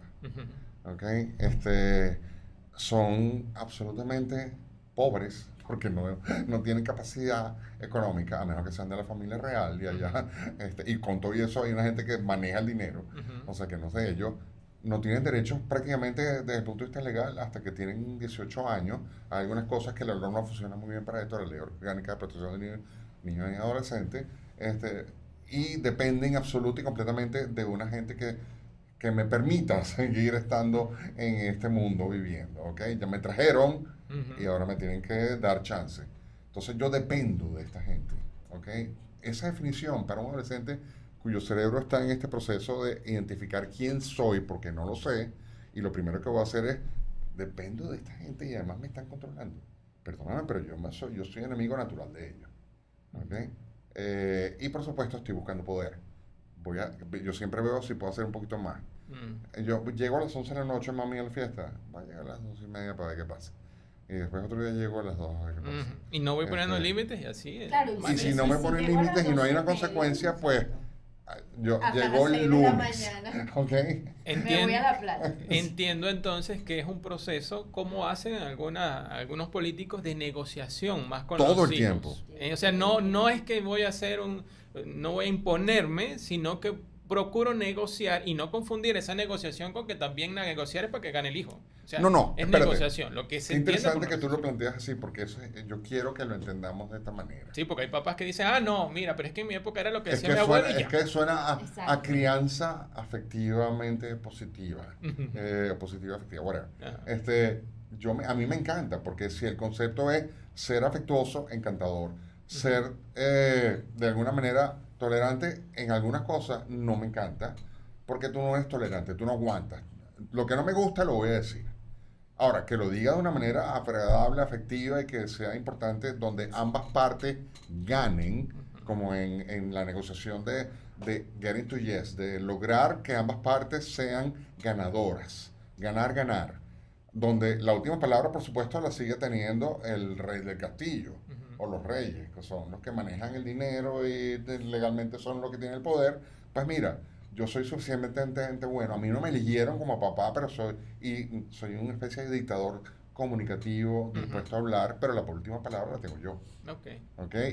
¿Okay? Son absolutamente pobres porque no tienen capacidad económica, a menos que sean de la familia real y allá, y con todo eso hay una gente que maneja el dinero, o sea que no sé, ellos no tienen derechos prácticamente desde el punto de vista legal hasta que tienen 18 años. Hay algunas cosas que la ley no funciona muy bien para esto, la ley orgánica de protección de niños y adolescentes, y dependen absoluta y completamente de una gente que me permita seguir estando en este mundo viviendo, ¿ok? Ya me trajeron y ahora me tienen que dar chance. Entonces yo dependo de esta gente, ¿ok? Esa definición para un adolescente cuyo cerebro está en este proceso de identificar quién soy porque no lo sé, y lo primero que voy a hacer es, dependo de esta gente y además me están controlando. Perdóname, pero yo soy enemigo natural de ellos, ¿ok? Y por supuesto estoy buscando poder. Yo siempre veo si puedo hacer un poquito más. Yo llego a las 11 de la noche, mami, a la fiesta. Va a llegar a las 12:30 para ver qué pasa. Y después otro día llego a las 2 a ver qué pasa. Y no voy poniendo límites y así. Claro, y si no me ponen límites y no hay una consecuencia, pues yo llego el lunes. ¿Okay? Me voy a la playa. Entiendo entonces que es un proceso como hacen algunos políticos de negociación más con todo los el hijos. tiempo. O sea, no es que voy a no voy a imponerme, sino que procuro negociar y no confundir esa negociación con que también negociar es para que gane el hijo. O sea, es espérate. Negociación. Lo que se es interesante que tú lo planteas así, porque yo quiero que lo entendamos de esta manera. Sí, porque hay papás que dicen, no, mira, pero es que en mi época era lo que decía mi abuelo. Es que suena a crianza afectivamente positiva, positiva afectiva, whatever. A mí me encanta, porque si el concepto es ser afectuoso, encantador, ser de alguna manera tolerante en algunas cosas, no me encanta, porque tú no eres tolerante, tú no aguantas. Lo que no me gusta lo voy a decir. Ahora, que lo diga de una manera agradable, afectiva y que sea importante, donde ambas partes ganen, como en la negociación de getting to yes, de lograr que ambas partes sean ganadoras, ganar, donde la última palabra, por supuesto, la sigue teniendo el rey del castillo, o los reyes, que son los que manejan el dinero y legalmente son los que tienen el poder. Pues mira, yo soy suficientemente bueno, a mí no me eligieron como papá, pero soy una especie de dictador comunicativo, dispuesto a hablar, pero la última palabra la tengo yo.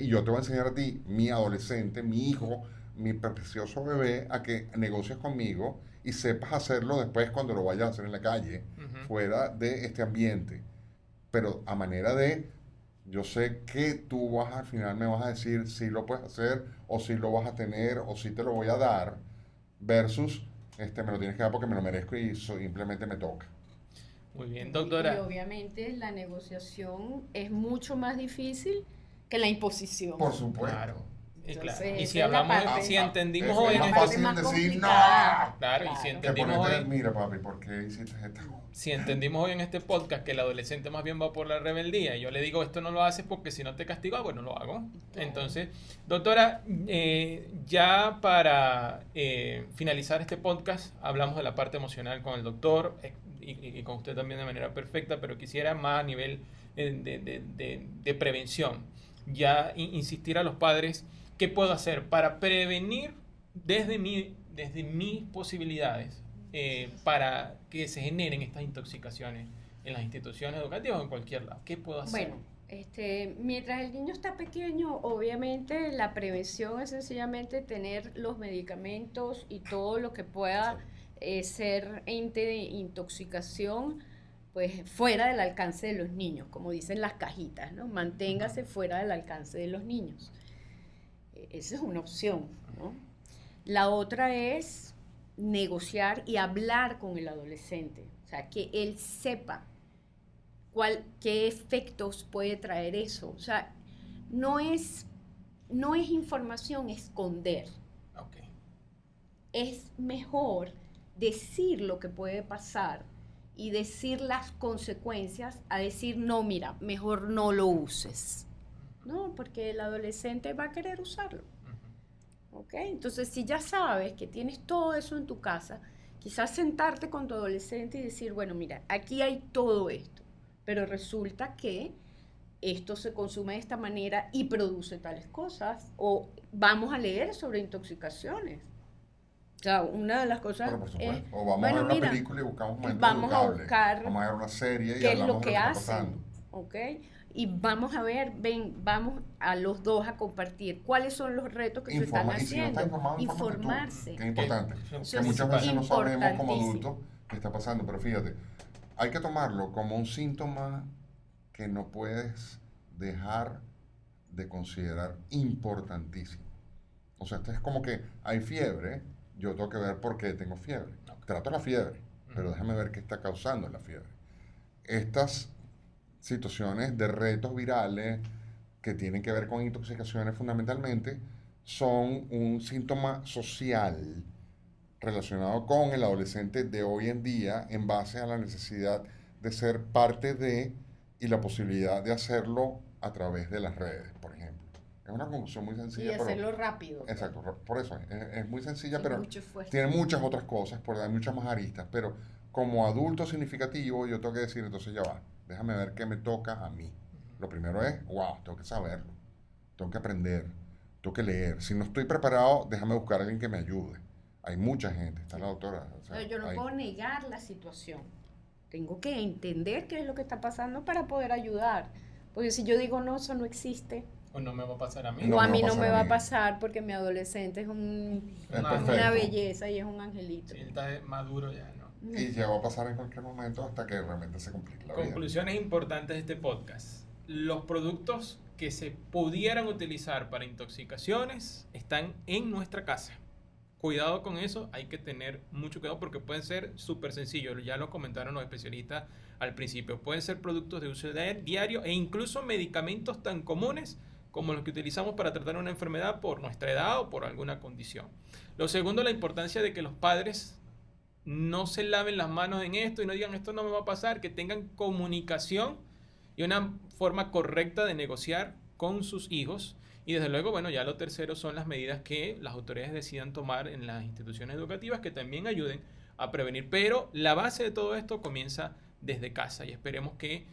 Y yo te voy a enseñar a ti, mi adolescente, mi hijo, mi precioso bebé, a que negocies conmigo y sepas hacerlo después cuando lo vayas a hacer en la calle, fuera de este ambiente. Pero a manera de, yo sé que tú al final me vas a decir si lo puedes hacer, o si lo vas a tener, o si te lo voy a dar, versus me lo tienes que dar porque me lo merezco y simplemente me toca. Muy bien, doctora. Y obviamente la negociación es mucho más difícil que la imposición. Por supuesto. Claro. Entonces, claro. Y si hablamos, si entendimos hoy en mira papi, ¿por qué hiciste esto? Si entendimos hoy en este podcast que el adolescente más bien va por la rebeldía, y yo le digo esto no lo haces porque si no te castigo, bueno, lo hago. Entonces, doctora, ya para finalizar este podcast, hablamos de la parte emocional con el doctor, y con usted también de manera perfecta, pero quisiera más a nivel de prevención. Ya insistir a los padres, ¿qué puedo hacer para prevenir desde mis posibilidades para que se generen estas intoxicaciones en las instituciones educativas o en cualquier lado? ¿Qué puedo hacer? Bueno, mientras el niño está pequeño, obviamente la prevención es sencillamente tener los medicamentos y todo lo que pueda ser ente de intoxicación, pues fuera del alcance de los niños, como dicen las cajitas, ¿no? Manténgase fuera del alcance de los niños. Esa es una opción, ¿no? La otra es negociar y hablar con el adolescente, o sea, que él sepa qué efectos puede traer eso. O sea, no es información esconder. Okay. Es mejor decir lo que puede pasar y decir las consecuencias a decir, no, mira, mejor no lo uses. No, porque el adolescente va a querer usarlo. ¿Ok? Entonces, si ya sabes que tienes todo eso en tu casa, quizás sentarte con tu adolescente y decir, bueno, mira, aquí hay todo esto, pero resulta que esto se consume de esta manera y produce tales cosas, o vamos a leer sobre intoxicaciones. O sea, una de las cosas es, o vamos a ver una película y buscamos un momento vamos a buscar vamos a ver una serie y qué es hablamos lo que de está hacen, pasando. ¿ok? Y vamos a ver, vamos a los dos a compartir cuáles son los retos que se están haciendo. Y si no está informado, informarse. Que es importante. Que muchas veces no sabemos como adultos qué está pasando, pero fíjate, hay que tomarlo como un síntoma que no puedes dejar de considerar importantísimo. O sea, esto es como que hay fiebre, yo tengo que ver por qué tengo fiebre. Trato la fiebre, pero déjame ver qué está causando la fiebre. Estas situaciones de retos virales que tienen que ver con intoxicaciones fundamentalmente son un síntoma social relacionado con el adolescente de hoy en día en base a la necesidad de ser parte de y la posibilidad de hacerlo a través de las redes, por ejemplo. Es una conclusión muy sencilla. Y hacerlo rápido. Exacto, por eso es muy sencilla, sí, pero tiene muchas otras cosas, porque hay muchas más aristas, pero como adulto significativo yo tengo que decir, entonces ya va, déjame ver qué me toca a mí. Lo primero es, wow, tengo que saberlo, tengo que aprender, tengo que leer. Si no estoy preparado, déjame buscar a alguien que me ayude. Hay mucha gente, está la doctora. O sea, yo no puedo negar la situación. Tengo que entender qué es lo que está pasando para poder ayudar. Porque si yo digo, no, eso no existe. O no me va a pasar a mí. O a mí no me va a pasar porque mi adolescente es una belleza y es un angelito. Sí, él está maduro ya, ¿no? Y ya va a pasar en cualquier momento hasta que realmente se complique la vida. Conclusiones importantes de este podcast. Los productos que se pudieran utilizar para intoxicaciones están en nuestra casa. Cuidado con eso, hay que tener mucho cuidado porque pueden ser súper sencillos, ya lo comentaron los especialistas al principio. Pueden ser productos de uso diario e incluso medicamentos tan comunes como los que utilizamos para tratar una enfermedad por nuestra edad o por alguna condición. Lo segundo, la importancia de que los padres no se laven las manos en esto y no digan esto no me va a pasar, que tengan comunicación y una forma correcta de negociar con sus hijos. Y desde luego, bueno, ya lo tercero son las medidas que las autoridades decidan tomar en las instituciones educativas que también ayuden a prevenir. Pero la base de todo esto comienza desde casa y esperemos que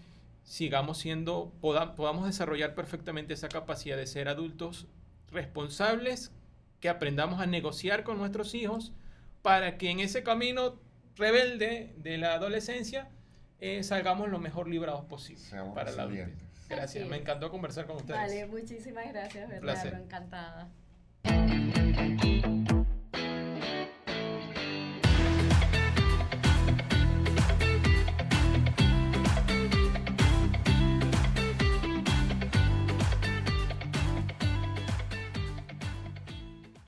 podamos desarrollar perfectamente esa capacidad de ser adultos responsables, que aprendamos a negociar con nuestros hijos para que en ese camino rebelde de la adolescencia salgamos lo mejor librados posible para la adultez. Gracias, me encantó conversar con ustedes. Vale, muchísimas gracias, Bernardo, encantada.